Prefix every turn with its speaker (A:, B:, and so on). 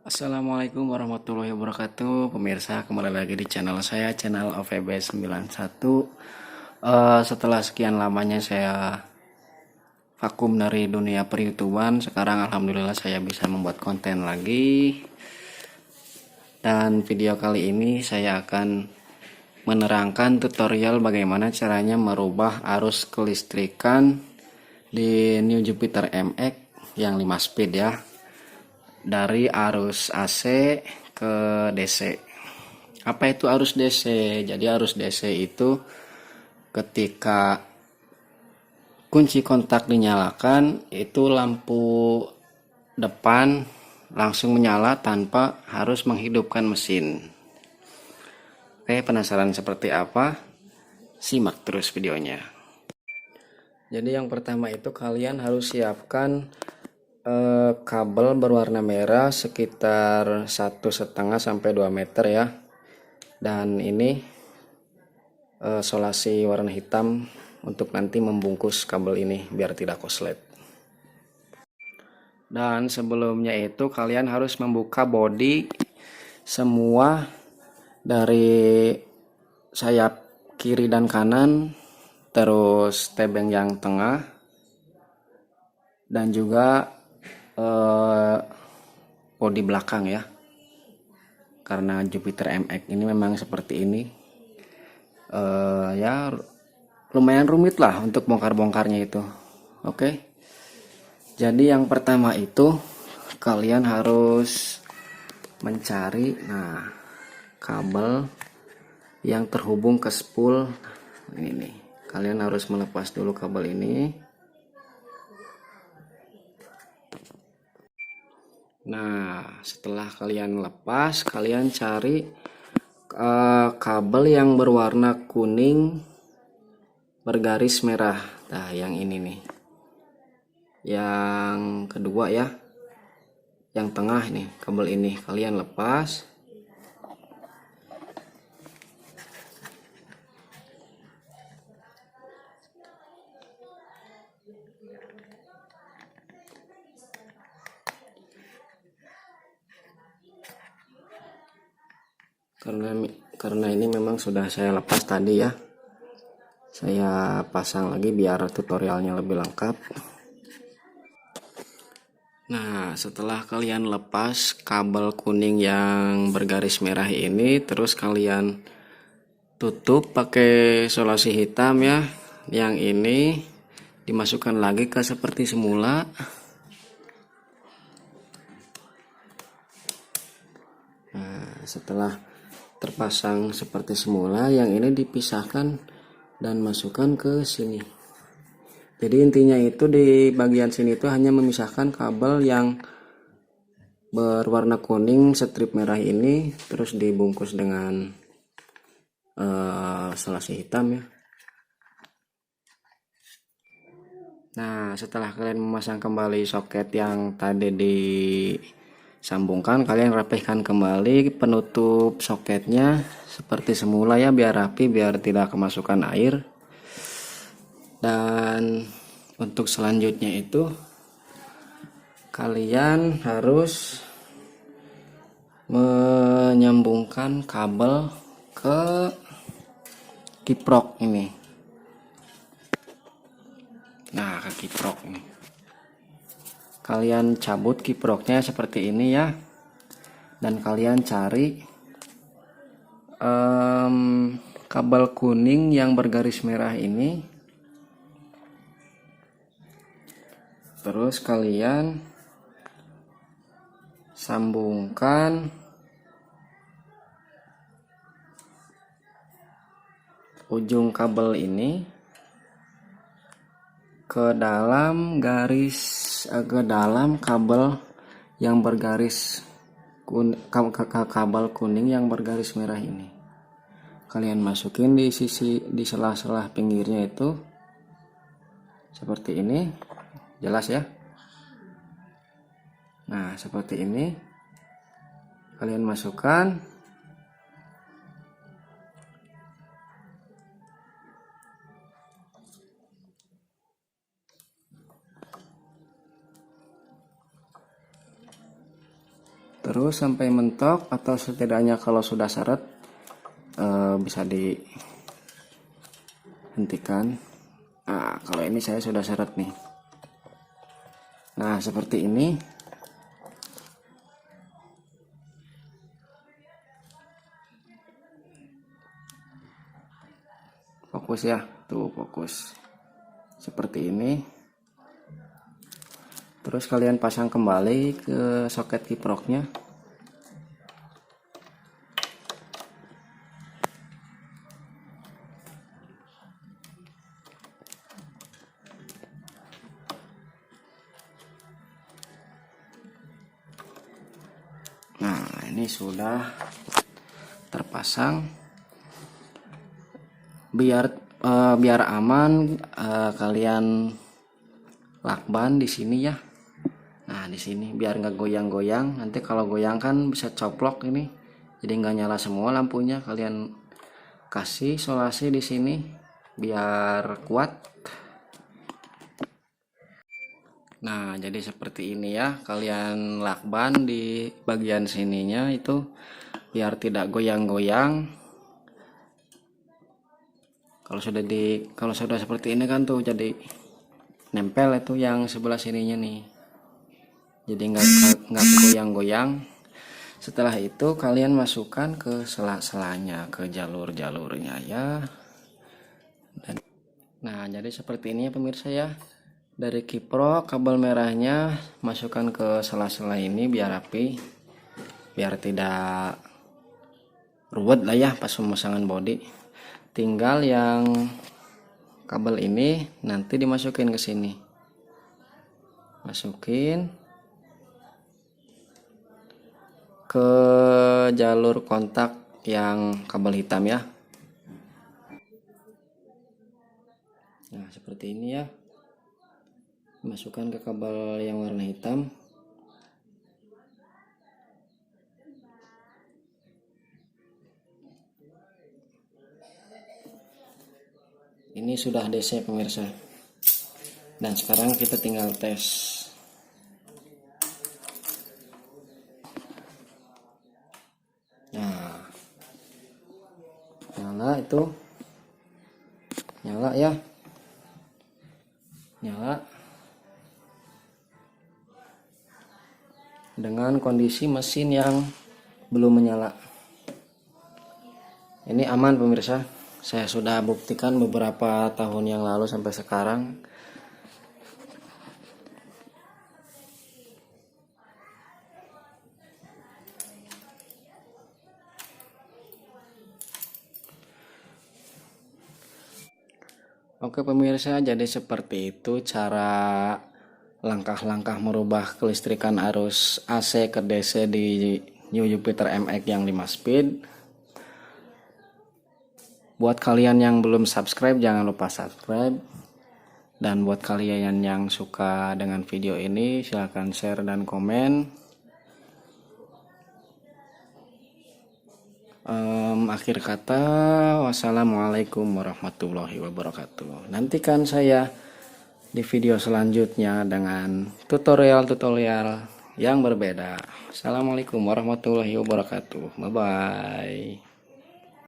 A: Assalamualaikum warahmatullahi wabarakatuh. Pemirsa, kembali lagi di channel saya, channel OVB91. Setelah sekian lamanya saya vakum dari dunia per-YouTubean, sekarang alhamdulillah saya bisa membuat konten lagi. Dan video kali ini saya akan menerangkan tutorial bagaimana caranya merubah arus kelistrikan di New Jupiter MX yang 5 speed ya, dari arus AC ke DC. Apa itu arus DC? Jadi arus DC itu ketika kunci kontak dinyalakan, itu lampu depan langsung menyala tanpa harus menghidupkan mesin. Oke, penasaran seperti apa? Simak terus videonya. Jadi yang pertama itu kalian harus siapkan kabel berwarna merah sekitar 1,5 sampai 2 meter ya, dan ini solasi warna hitam untuk nanti membungkus kabel ini biar tidak koslet. Dan sebelumnya itu kalian harus membuka bodi semua dari sayap kiri dan kanan, terus tebeng yang tengah, dan juga bodi belakang ya, karena Jupiter MX ini memang seperti ini. Ya lumayan rumit lah untuk bongkar-bongkarnya itu. Oke, jadi yang pertama itu kalian harus mencari kabel yang terhubung ke spool ini nih. Kalian harus melepas dulu kabel ini. Nah, setelah kalian lepas, kalian cari kabel yang berwarna kuning bergaris merah. Nah, yang ini nih. Yang kedua ya. Yang tengah nih, kabel ini kalian lepas. Karena ini memang sudah saya lepas tadi ya, saya pasang lagi biar tutorialnya lebih lengkap. Nah, setelah kalian lepas kabel kuning yang bergaris merah ini, terus kalian tutup pakai solasi hitam ya. Yang ini dimasukkan lagi ke seperti semula. Nah, setelah terpasang seperti semula, yang ini dipisahkan dan masukkan ke sini. Jadi intinya itu di bagian sini itu hanya memisahkan kabel yang berwarna kuning strip merah ini, terus dibungkus dengan solasi hitam ya. Nah, setelah kalian memasang kembali soket yang tadi disambungkan, kalian rapihkan kembali penutup soketnya seperti semula ya, biar rapi, biar tidak kemasukan air. Dan untuk selanjutnya itu kalian harus menyambungkan kabel ke kiprok ini. Nah, ke kiprok ini kalian cabut kiproknya seperti ini ya, dan kalian cari kabel kuning yang bergaris merah ini, terus kalian sambungkan ujung kabel ini ke dalam kabel yang bergaris kabel kuning yang bergaris merah ini. Kalian masukin di sela-sela pinggirnya itu seperti ini, jelas ya. Nah, seperti ini kalian masukkan. terus sampai mentok, atau setidaknya kalau sudah seret bisa dihentikan. Nah, kalau ini saya sudah seret nih. Nah, seperti ini. Fokus ya, tuh fokus. Seperti ini. Terus kalian pasang kembali ke soket kiproknya. Nah, ini sudah terpasang. Biar aman, kalian lakban di sini ya. Nah, di sini biar nggak goyang-goyang. Nanti kalau goyang kan bisa coplok ini, jadi nggak nyala semua lampunya. Kalian kasih isolasi di sini biar kuat. Nah, jadi seperti ini ya. Kalian lakban di bagian sininya itu biar tidak goyang-goyang. Kalau sudah seperti ini kan tuh jadi nempel itu yang sebelah sininya nih. Jadi nggak goyang-goyang. Setelah itu kalian masukkan ke sela-selanya, ke jalur-jalurnya ya. Nah, jadi seperti ini ya pemirsa ya. Dari kiprok kabel merahnya masukkan ke sela-sela ini biar rapi, biar tidak ruwet lah ya pas pemasangan bodi. Tinggal yang kabel ini nanti dimasukin ke sini, masukin ke jalur kontak yang kabel hitam ya. Nah, seperti ini ya. Masukkan ke kabel yang warna hitam. Ini sudah DC pemirsa. Dan sekarang kita tinggal tes. Nah, nyala itu. Nyala ya. Nyala. Dengan kondisi mesin yang belum menyala. Ini aman pemirsa. Saya sudah buktikan beberapa tahun yang lalu sampai sekarang. Oke pemirsa, jadi seperti itu cara langkah-langkah merubah kelistrikan arus AC ke DC di New Jupiter MX yang 5 speed. Buat kalian yang belum subscribe, jangan lupa subscribe. Dan buat kalian yang suka dengan video ini, silahkan share dan komen. Akhir kata, wassalamualaikum warahmatullahi wabarakatuh. Nantikan saya di video selanjutnya dengan tutorial-tutorial yang berbeda. Assalamualaikum warahmatullahi wabarakatuh. Bye bye.